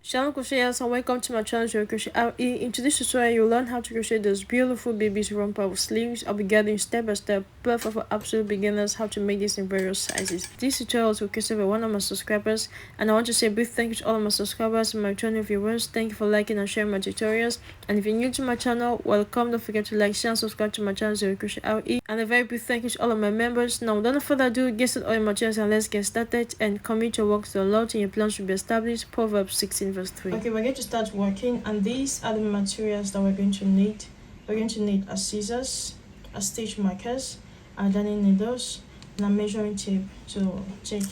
Shalom crocheters, and welcome to my channel ZoeCrochetR. In today's tutorial, you'll learn how to crochet those beautiful babies romper with sleeves. I'll be guiding step by step, perfect for absolute beginners, how to make this in various sizes. This tutorial was requested by one of my subscribers, and I want to say a big thank you to all of my subscribers and my channel viewers. Thank you for liking and sharing my tutorials. And if you're new to my channel, welcome. Don't forget to like, share, and subscribe to my channel ZoeCrochetR. And a very big thank you to all of my members. Now, without further ado, get started all your materials and let's get started. And commit your work to the Lord, and your plans should be established. Proverbs 16 verse 3. Okay, we're going to start working, and these are the materials that we're going to need. We're going to need a scissors, a stitch markers, a darning needles, and a measuring tape to take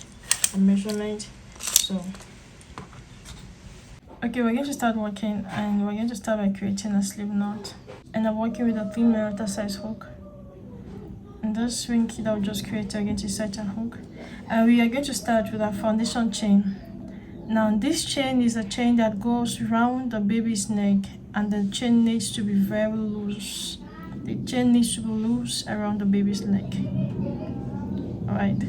a measurement. So okay, we're going to start working, and we're going to start by creating a slip knot, and I'm working with a 3mm size hook. And this ring that I'll just create, we're going to set a hook, and we are going to start with our foundation chain. Now this chain is a chain that goes round the baby's neck, and the chain needs to be very loose. The chain needs to be loose around the baby's neck. Alright.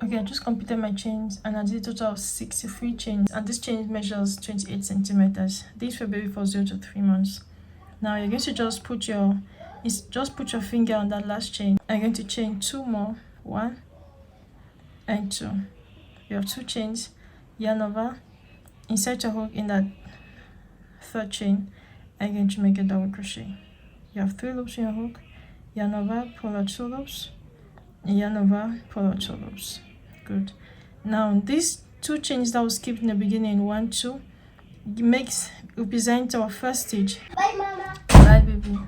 Okay, I just completed my chains, and I did a total of 63 chains, and this chain measures 28 centimeters. This for baby for 0 to 3 months. Now you're going to just put your finger on that last chain. I'm going to chain 2 more, 1 and 2. You have 2 chains, yarn over, insert your hook in that 3rd chain, and you're going to make a double crochet. You have 3 loops in your hook, yarn over, pull out 2 loops, yarn over, pull out 2 loops. Good. Now these 2 chains that was skipped in the beginning, 1, 2, represent our first stitch. Bye, Mama. Bye, baby.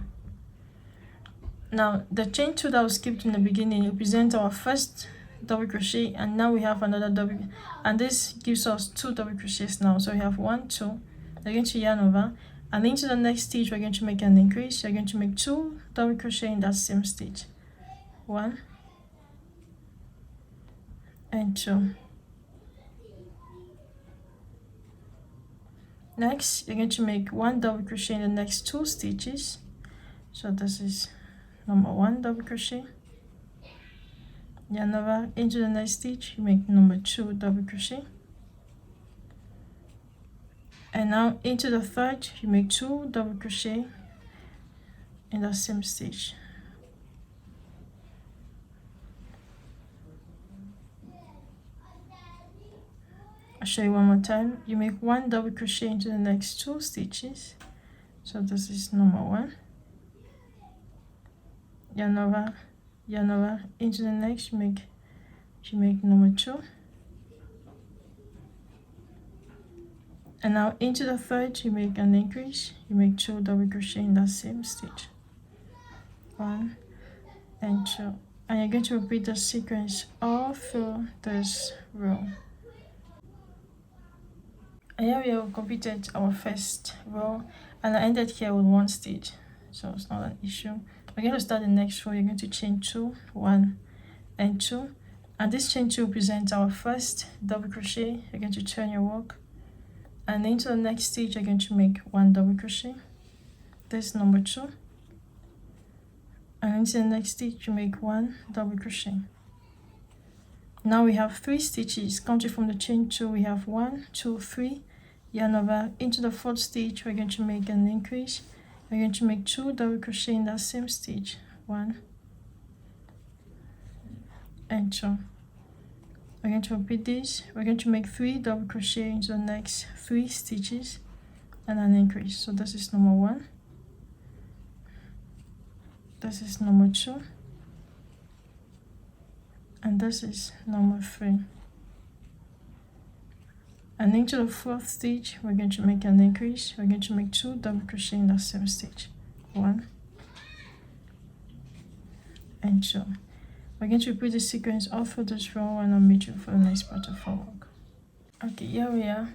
Now the chain 2 that was skipped in the beginning represents our first double crochet, and now we have another double, and this gives us 2 double crochets now. So we have 1, 2. We're going to yarn over, and into the next stitch we're going to make an increase. You're going to make 2 double crochet in that same stitch, 1 and 2. Next you're going to make 1 double crochet in the next 2 stitches. So this is number 1 double crochet, yarn over, into the next stitch you make number 2 double crochet, and now into the 3rd you make 2 double crochet in the same stitch. I'll show you one more time. You make 1 double crochet into the next 2 stitches. So this is number 1, yarn over, into the next you make number 2, and now into the 3rd you make an increase. You make 2 double crochet in that same stitch, 1 and 2, and you're going to repeat the sequence all through this row. And here we have completed our first row, and I ended here with 1 stitch, so it's not an issue. We're going to start the next row. You're going to chain 2, 1 and 2, and this chain 2 represents our first double crochet. You're going to turn your work, and into the next stitch you're going to make 1 double crochet. This is number 2, and into the next stitch you make 1 double crochet. Now we have 3 stitches counting from the chain 2. We have 1, 2, 3, yarn over, into the 4th stitch we're going to make an increase. We're going to make 2 double crochet in that same stitch, 1 and 2. We're going to repeat this. We're going to make 3 double crochet into the next 3 stitches and an increase. So this is number 1, this is number 2, and this is number 3. And into the 4th stitch we're going to make an increase. We're going to make 2 double crochet in that same stitch, 1 and 2. We're going to repeat the sequence all through this row, and I'll meet you for the next part of our work. Okay, here we are,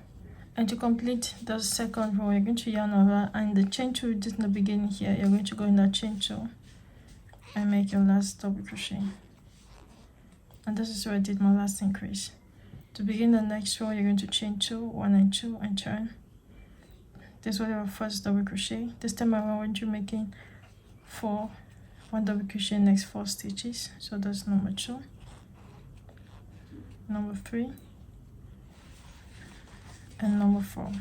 and to complete the 2nd row you're going to yarn over, and the chain 2 you did in the beginning here, you're going to go in that chain 2 and make your last double crochet. And this is where I did my last increase. To begin the next row you're going to chain 2, 1 and 2, and turn. This was our first double crochet. This time around we're going to be making 1 double crochet next 4 stitches. So that's number 2, number 3, and number 4.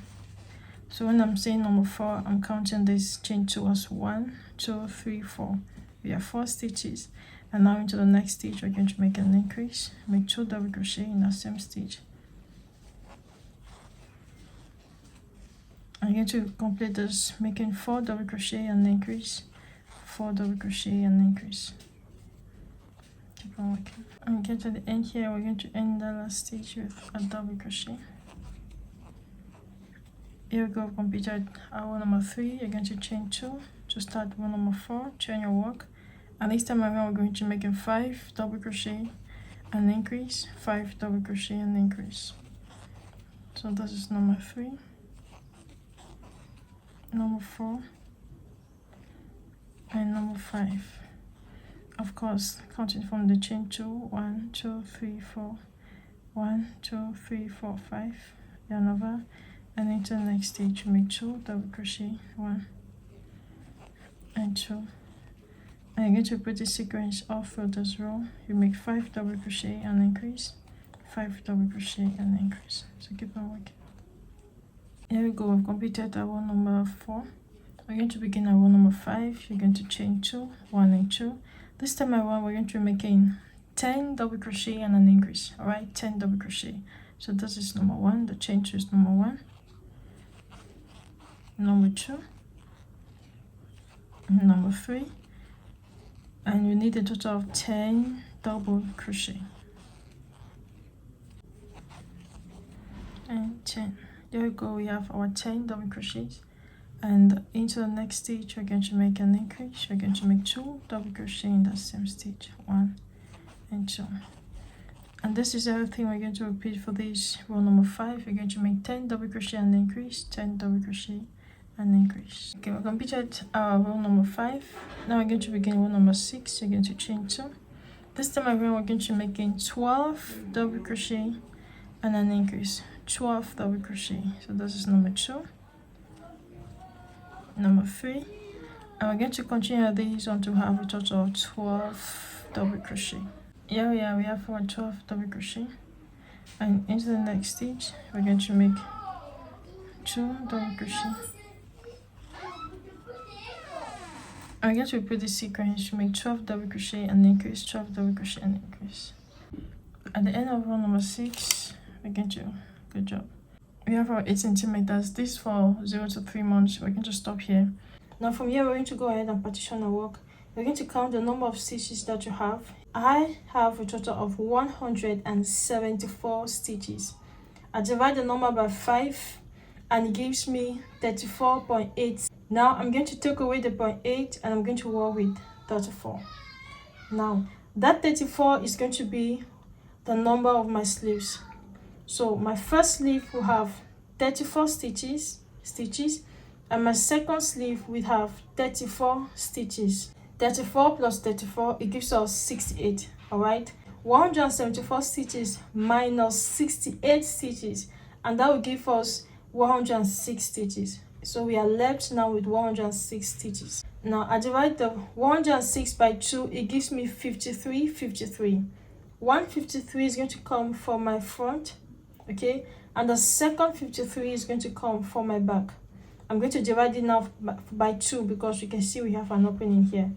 So when I'm saying number 4, I'm counting this chain 2 as 1, 2, 3, 4. We have 4 stitches, and now into the next stitch we're going to make an increase, make 2 double crochet in the same stitch. I'm going to complete this making 4 double crochet and increase, 4 double crochet and increase. Keep on working. And get to the end here, we're going to end the last stitch with a double crochet. Here we go, completed our number 3. You're going to chain 2 to start row number 4, chain your work, and this time around we're going to make a 5 double crochet and increase, 5 double crochet and increase. So this is number 3, number 4, and number 5. Of course, counting from the chain 2, 1, 2, 3, 4, 1, 2, 3, 4, 5, yarn over, and into the next stitch you make 2 double crochet, 1 and 2, and you're going to repeat the sequence all through this row. You make 5 double crochet and increase, 5 double crochet and increase. So keep on working. Here we go, we've completed our row number 4. We're going to begin our row number 5. You're going to chain 2, 1 and 2. This time around we're going to be making 10 double crochet and an increase. All right, 10 double crochet. So this is number 1, the chain 2 is number 1, number 2, number 3, and you need a total of 10 double crochet and 10. There we go, we have our 10 double crochets, and into the next stitch we're going to make an increase. We're going to make 2 double crochet in the same stitch, 1 and 2. And this is everything we're going to repeat for this row number 5. We're going to make 10 double crochet and increase, 10 double crochet and increase. Okay, we completed our row number 5. Now we're going to begin row number 6. You're going to chain 2. This time around we're going to be making 12 double crochet and an increase, 12 double crochet. So this is number 2, number 3, and we're going to continue these until we have a total of 12 double crochet. Here we are, we have our 12 double crochet, and into the next stitch we're going to make 2 double crochet. I'm going to repeat the sequence to make 12 double crochet and increase, 12 double crochet and increase. At the end of row number 6, we're going to, good job. We have our 8 centimeters. This for 0 to 3 months. We're going to stop here. Now from here, we're going to go ahead and partition our work. We're going to count the number of stitches that you have. I have a total of 174 stitches. I divide the number by 5 and it gives me 34.8. Now I'm going to take away the 0.8 and I'm going to work with 34. Now that 34 is going to be the number of my sleeves. So my first sleeve will have 34 stitches, and my second sleeve will have 34 stitches. 34 plus 34, it gives us 68. All right, 174 stitches minus 68 stitches, and that will give us 106 stitches. So we are left now with 106 stitches. Now I divide the 106 by 2, it gives me 53. 153 is going to come from my front, okay, and the second 53 is going to come from my back. I'm going to divide it now by 2 because you can see we have an opening here.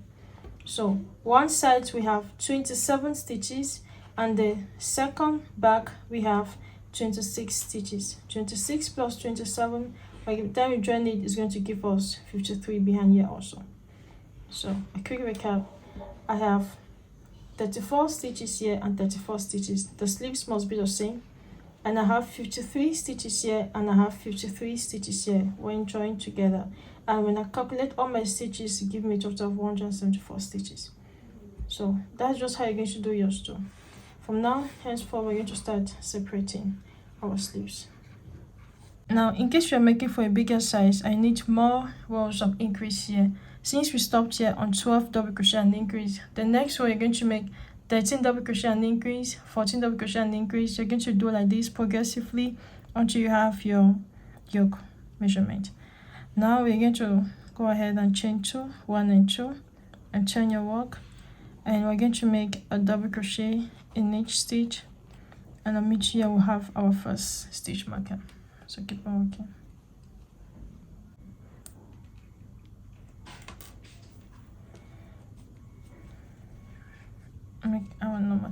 So one side we have 27 stitches, and the second back we have 26 stitches. 26 plus 27, by the time we join it, is going to give us 53 behind here also. So a quick recap, I have 34 stitches here and 34 stitches. The sleeves must be the same, and I have 53 stitches here and I have 53 stitches here when joined together. And when I calculate all my stitches, it gives me a total of 174 stitches. So that's just how you're going to do yours too. From now henceforth, we're going to start separating our sleeves. Now, in case you're making for a bigger size, I need more rows of increase here. Since we stopped here on 12 double crochet and increase, the next row you're going to make 13 double crochet and increase, 14 double crochet and increase. You're going to do like this progressively until you have your yoke measurement. Now we're going to go ahead and chain 2, 1 and 2, and chain your work, and we're going to make a double crochet in each stitch, and on each here we'll have our first stitch marker. So keep on working. Make our number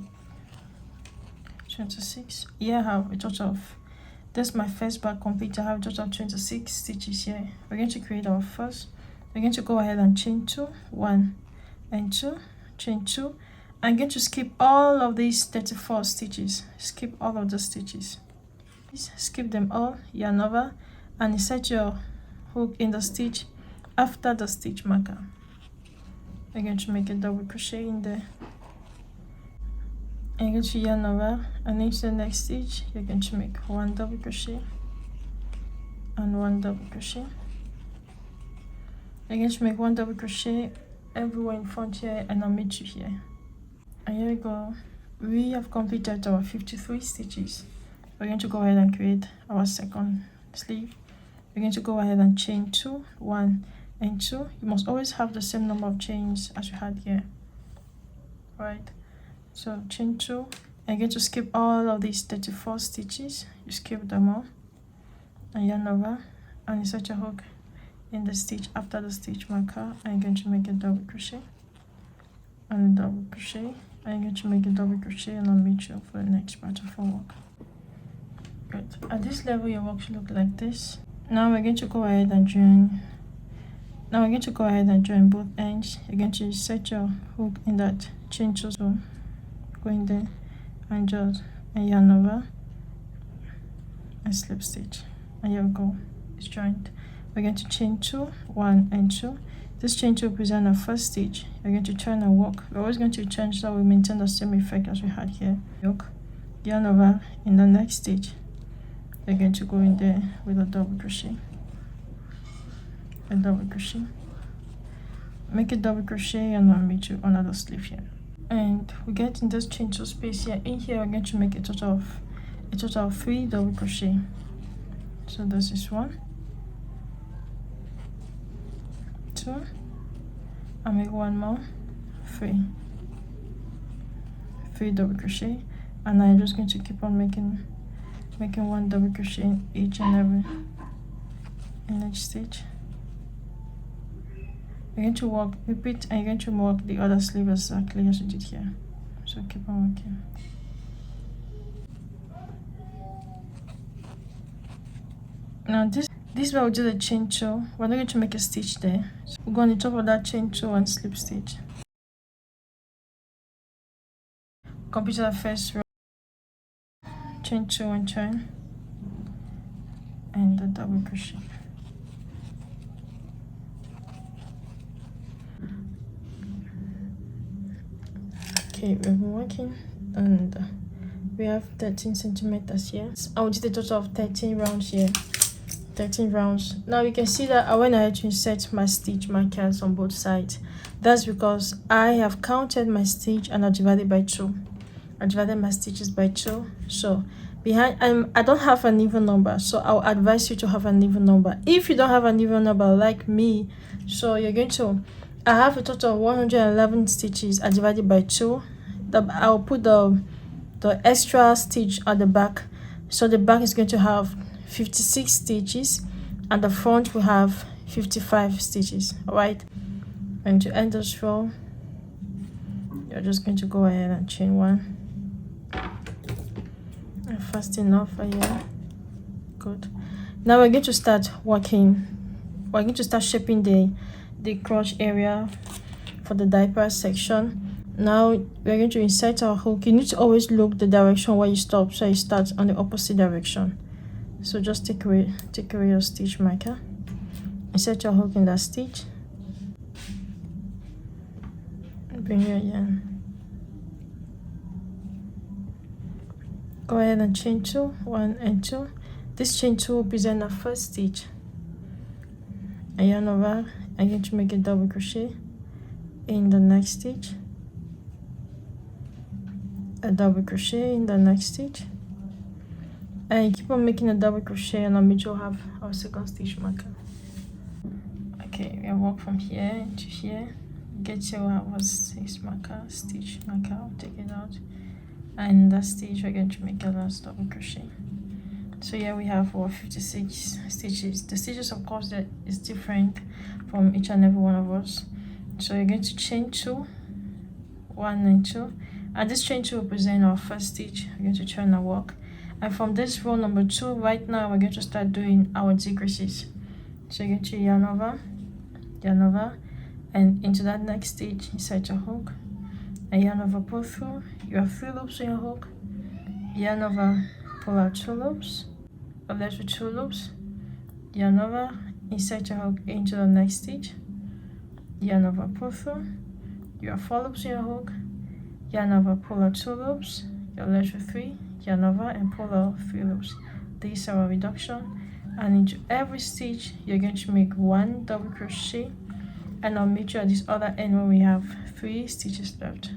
26. Here I have a total of, this is my first bag complete. I have a total of 26 stitches here. We're going to create our first. We're going to go ahead and chain 2, 1 and 2, chain 2. I'm going to skip all of these 34 stitches. Skip all of the stitches. Skip them all, yarn over, and insert your hook in the stitch after the stitch marker. We're going to make a double crochet in there. And you're going to yarn over, and into the next stitch you're going to make 1 double crochet and 1 double crochet. You're going to make 1 double crochet everywhere in front here, and I'll meet you here. And here we go. We have completed our 53 stitches. We're going to go ahead and create our second sleeve. We're going to go ahead and chain 2, 1 and 2. You must always have the same number of chains as you had here, right? So chain 2, and you're going to skip all of these 34 stitches. You skip them all and yarn over, and insert your hook in the stitch after the stitch marker, and you're going to make a double crochet and a double crochet, and you're going to make a double crochet, and I'll meet you for the next part of our work. Good. At this level your work should look like this. Now we're going to go ahead and join. Now we're going to go ahead and join both ends. You're going to set your hook in that chain 2, so go in there and just yarn over and slip stitch, and here we go, it's joined. We're going to chain 2, 1 and 2. This chain 2 represents our first stitch. We're going to turn and walk. We're always going to change so we maintain the same effect as we had here. Yoke, yarn over in the next stitch. We're going to go in there with a double crochet, a double crochet, make a double crochet, and I'll meet you on another sleeve here. And we get in this chain 2 space here. In here we're going to make a total of 3 double crochet. So this is 1, 2, I'll make 1 more, 3 double crochet, and I'm just going to keep on making 1 double crochet in each and every in each stitch. You're going to work, repeat, and you're going to work the other sleeve exactly as you did here. So keep on working. Now this is where we do the chain 2. We're not going to make a stitch there. So we'll go on the top of that chain 2 and slip stitch. Complete the first row. Chain 2 and turn, and the double crochet. Okay, we've been working, and we have 13 centimeters here. I will do the total of 13 rounds here. 13 rounds. Now you can see that I went ahead to insert my stitch markers on both sides. That's because I have counted my stitch and I divided by 2. I divided my stitches by 2. So behind, I don't have an even number, so I'll advise you to have an even number. If you don't have an even number like me, so you're going to, I have a total of 111 stitches. I divided by 2. I'll put the extra stitch at the back, so the back is going to have 56 stitches and the front will have 55 stitches. All right, and to end this row you're just going to go ahead and chain 1 and fast enough for here. Good. Now we're going to start working. We're going to start shaping the crotch area for the diaper section. Now we're going to insert our hook. You need to always look the direction where you stop, so you start on the opposite direction. So just take away your stitch marker, insert your hook in that stitch, and bring your yarn. Go ahead and chain 2, 1 and 2. This chain 2 will present our first stitch. And yarn over, I'm going to make a double crochet in the next stitch, a double crochet in the next stitch, and keep on making a double crochet, and we will have our second stitch marker. Okay, we walk from here to here, get to our stitch marker, I'll take it out, and that stitch we're going to make a last double crochet. So here we have our 56 stitches. The stitches, of course, that is different from each and every one of us. So you're going to chain 2, 1 and 2, and this chain 2 represents our first stitch. We're going to turn our work, and from this row number 2 right now we're going to start doing our decreases. So you're going to yarn over, and into that next stitch insert your hook, and yarn over, pull through. You have 3 loops in your hook, yarn over, pull out 2 loops, or left with 2 loops, yarn over, insert your hook into the next stitch, yarn over, pull through. You have 4 loops in your hook, yarn over, pull out 2 loops, you're left with 3, yarn over and pull out 3 loops. These are our reduction, and into every stitch you're going to make 1 double crochet, and I'll meet you at this other end where we have 3 stitches left.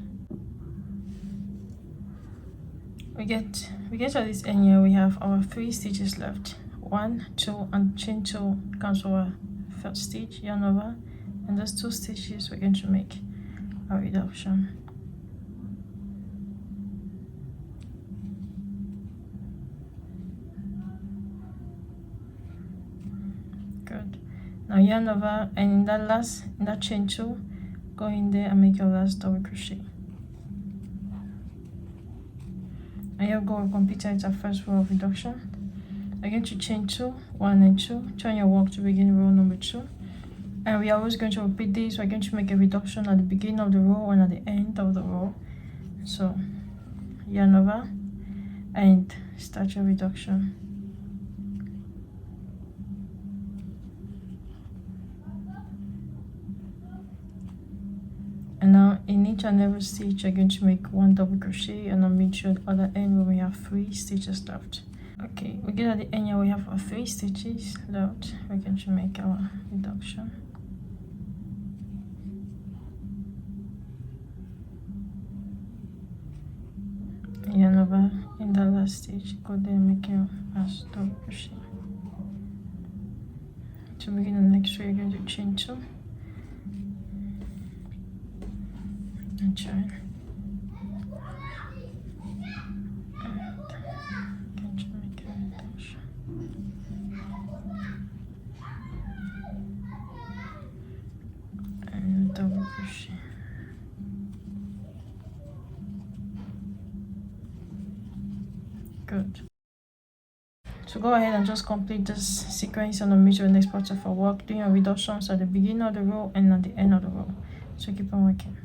We get to this end here, we have our 3 stitches left. 1, 2, and chain 2 comes our first stitch, yarn over, and those 2 stitches we're going to make our reduction. Good. Now yarn over, and in that chain 2, go in there and make your last double crochet. And you'll go completed our first row of reduction. We're going to chain 2, 1 and 2, turn your work to begin row number 2, and we are always going to repeat this. We're going to make a reduction at the beginning of the row and at the end of the row. So yarn over and start your reduction. And now in each and every stitch you're going to make 1 double crochet, and I'll meet you at the other end where we have 3 stitches left. Okay, we get at the end here, we have our 3 stitches left. We're going to make our reduction. Yarn over in the last stitch, go there and make your last double crochet. To begin the next row, you're going to chain 2 and join. Double crochet. Good. So go ahead and just complete this sequence, and I'll meet you in the next part of our work, doing your reductions at the beginning of the row and at the end of the row. So keep on working.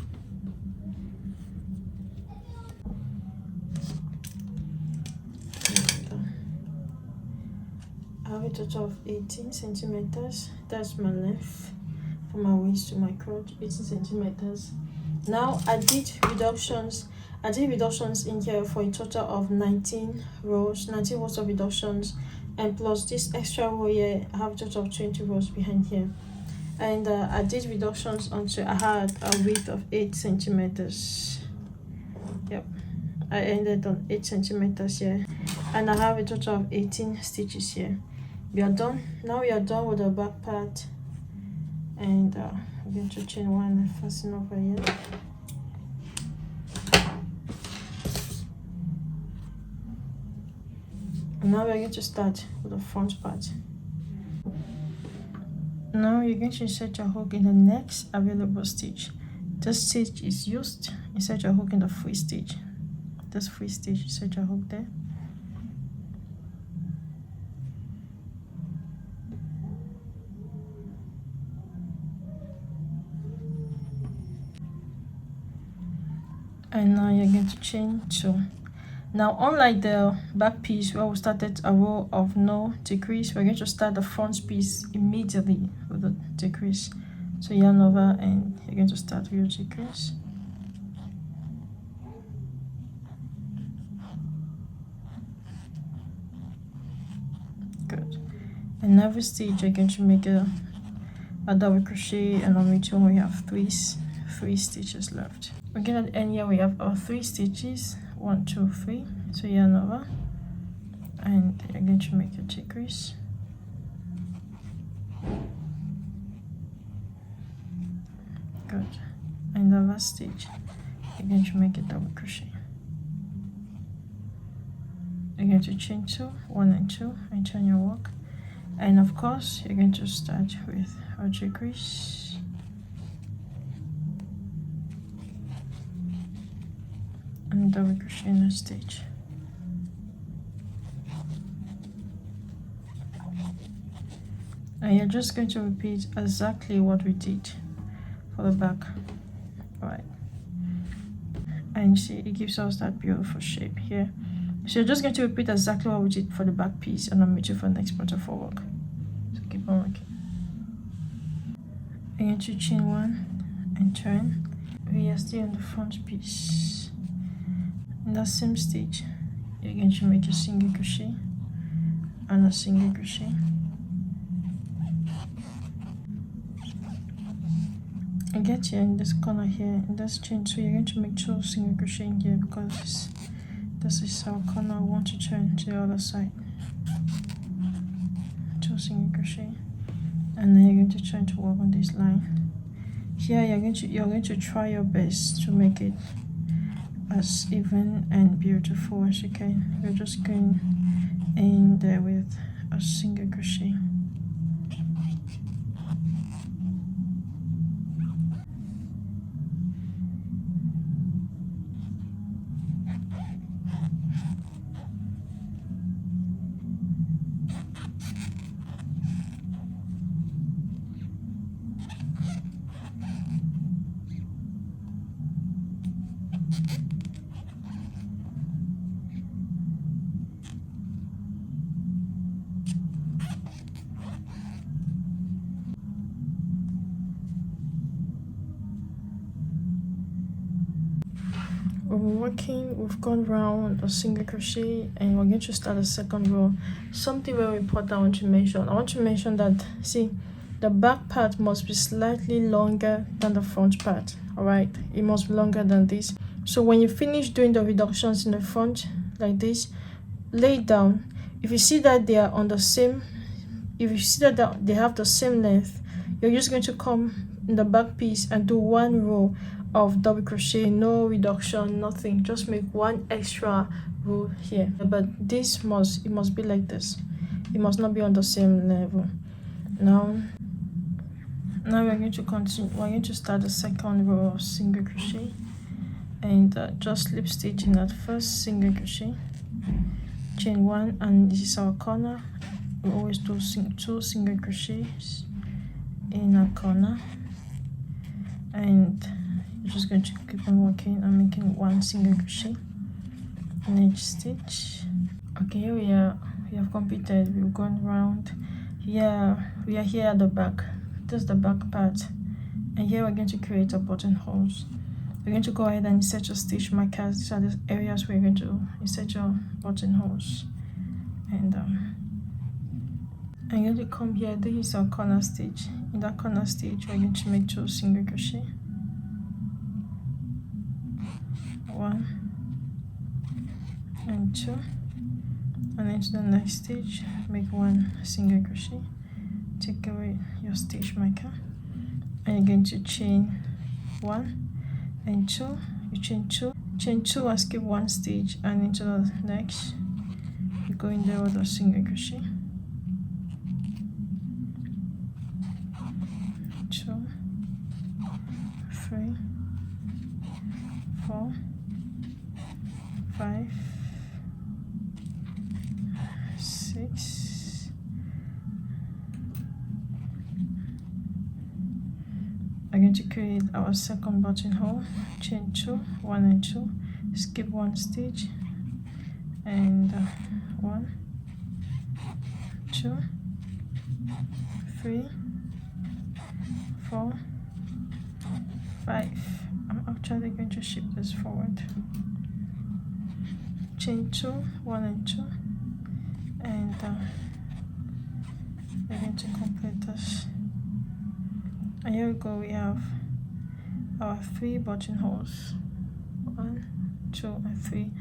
I have a total of 18 centimeters. That's my length from my waist to my crotch, 18 centimeters. Now I did reductions in here for a total of 19 rows of reductions, and plus this extra row here, I have a total of 20 rows behind here. And I did reductions until I had a width of 8 centimeters. Yep, I ended on 8 centimeters here, and I have a total of 18 stitches here. We are done. Now we are done with the back part, and I'm going to chain 1 and fasten over here. And now we're going to start with the front part. Now you're going to insert your hook in the next available stitch. This stitch is used. Insert your hook in the free stitch. This free stitch, insert your hook there. And now you're going to chain 2. Now, unlike the back piece where we started a row of no decrease, we're going to start the front piece immediately with a decrease. So yarn over, and you're going to start with your decrease. Good. And every stitch you're going to make a double crochet, and on each one we have three stitches left. Again, at the end here we have our 3 stitches, 1, 2, 3. So yarn over, and you're going to make a decrease. Good. And the last stitch, you're going to make a double crochet. You're going to chain 2, 1 and 2, and turn your work. And of course you're going to start with a decrease and double crochet in a stitch. And you're just going to repeat exactly what we did for the back. Alright, and you see it gives us that beautiful shape here. So you're just going to repeat exactly what we did for the back piece, and I'll meet you for the next part of our work. So keep on working. You're going to chain 1 and turn. We are still on the front piece. In that same stitch, you're going to make a single crochet and a single crochet. And get here in this corner here, in this chain 2, you're going to make 2 single crochet in here because this is our corner. I want to turn to the other side. 2 single crochet, and then you're going to turn to work on this line. Here you're going to try your best to make it as even and beautiful as you can. You're just going in there with a single crochet. When we're working, we've gone round a single crochet and we're going to start a second row. Something very important I want to mention that, see, the back part must be slightly longer than the front part. All right, it must be longer than this. So when you finish doing the reductions in the front like this, lay it down. If you see that they are on the same, if you see that they have the same length, you're just going to come in the back piece and do 1 row of double crochet, no reduction, nothing, just make 1 extra row here. But this must be like this, it must not be on the same level. Now we're going to continue. We're going to start the second row of single crochet, and just slip stitch in that first single crochet, chain 1, and this is our corner. We always do 2 single crochets in a corner, and you're just going to keep on working and making 1 single crochet in each stitch. Okay, here we have completed. We've gone round. Here we are here at the back. This is the back part, and here we're going to create our buttonholes. We're going to go ahead and insert your stitch markers. These are the areas where you're going to insert your buttonholes, and I'm going to come here. This is our corner stitch. In that corner stitch, we're going to make 2 single crochet, 1 and 2, and into the next stitch make 1 single crochet, take away your stitch marker, and you're going to chain 1 and 2. You chain 2 and skip 1 stitch, and into the next you go in there with a single crochet, 2, 3, 4, 5, 6. I'm going to create our second buttonhole, chain 2, 1 and 2, skip 1 stitch, and 1, 2, 3, 4, 5. I'm actually going to shift this forward. Chain 2, 1 and 2, and we're going to complete this. And here we go. We have our 3 buttonholes, 1, 2 and 3.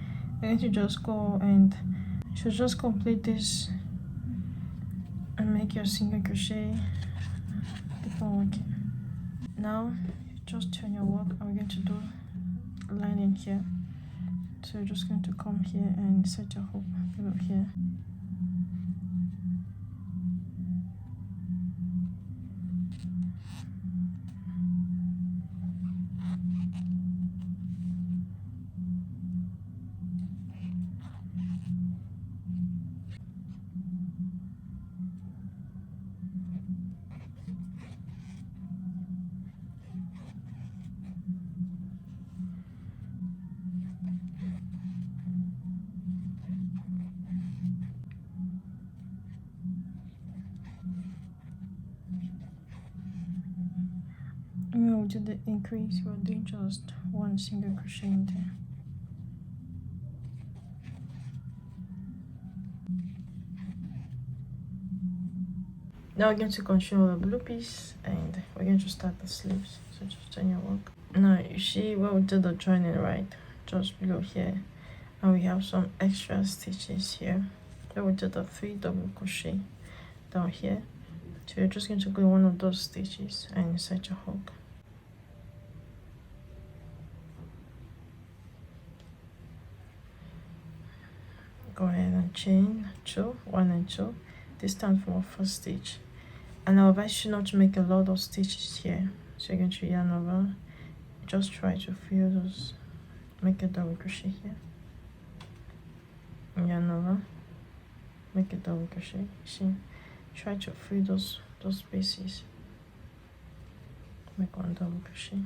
We're going to just go and just complete this and make your single crochet before working. Now just turn your work, and we're going to do a line in here. So you're just going to come here and set your hook below here. When we do the increase, we're doing just one single crochet in there. Now we're going to control the blue piece and we're going to start the sleeves. So just turn your work. Now you see where we did the joining, right? Just below here, and we have some extra stitches here. Then we did the 3 double crochet down here. So you're just going to go in one of those stitches and insert your hook. Go ahead and chain 2, 1 and 2. This time from our first stitch. And I'll advise you not to make a lot of stitches here. So you're going to yarn over. Just try to fill those. Make a double crochet here. Yarn over. Make a double crochet. See, try to fill those spaces. Make one double crochet.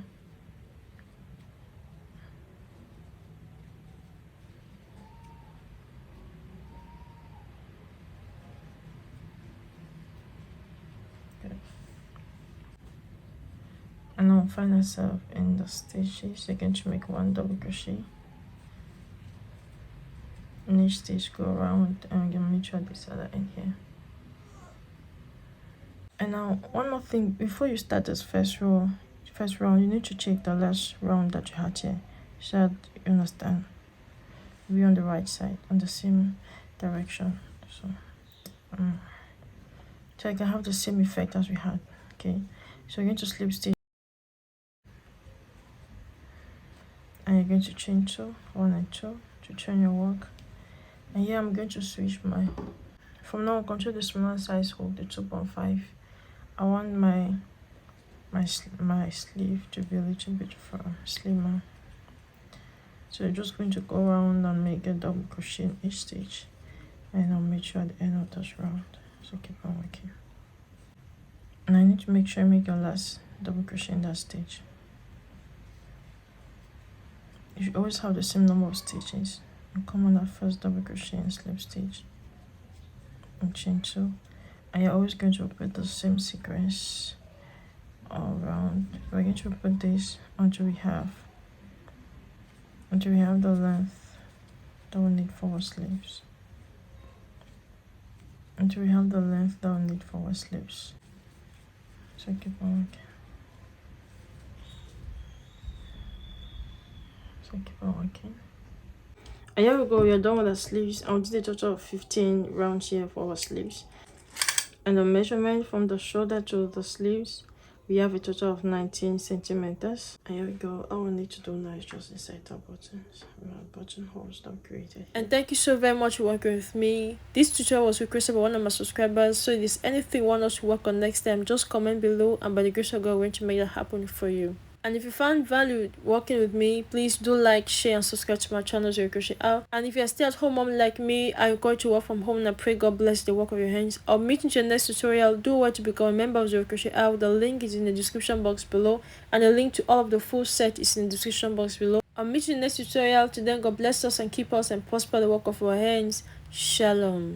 And now find yourself in the stitches. You're going to make one double crochet. In each stitch, go around and we're going to make sure this other end here. And now one more thing before you start this first round, you need to check the last round that you had here, so that you understand. Be on the right side, on the same direction. So I can have the same effect as we had. Okay, so you're going to slip stitch. And you're going to chain 2, 1 and 2 to turn your work. And here I'm going to switch my, from now on, control the smaller size hook, the 2.5. I want my sleeve to be a little bit slimmer. So you're just going to go around and make a double crochet in each stitch, and I'll make sure at the end of this round. So keep on working. And I need to make sure I make your last double crochet in that stitch. You should always have the same number of stitches. And come on that first double crochet and slip stitch and chain 2, and you're always going to repeat the same sequence all around. We're going to repeat this until we have the length that we need for our sleeves. Until we have the length that we need for our sleeves. So keep on working. Keep on working. And here we go, we are done with our sleeves. I'll do a total of 15 rounds here for our sleeves. And the measurement from the shoulder to the sleeves, we have a total of 19 centimeters. And here we go. All we need to do now is just insert our buttons. We have buttonholes that I've created here. And thank you so very much for working with me. This tutorial was requested by one of my subscribers. So if there's anything you want us to work on next time, just comment below, and by the grace of God, we're going to make that happen for you. And if you found value working with me, please do like, share, and subscribe to my channel, ZoeCrochetR. And if you're still at home mom like me, I encourage you to work from home, and I pray God bless the work of your hands. I'll meet you in your next tutorial. Do what to become a member of ZoeCrochetR. The link is in the description box below, and the link to all of the full set is in the description box below. I'll meet you in the next tutorial. Till then, God bless us and keep us and prosper the work of our hands. Shalom.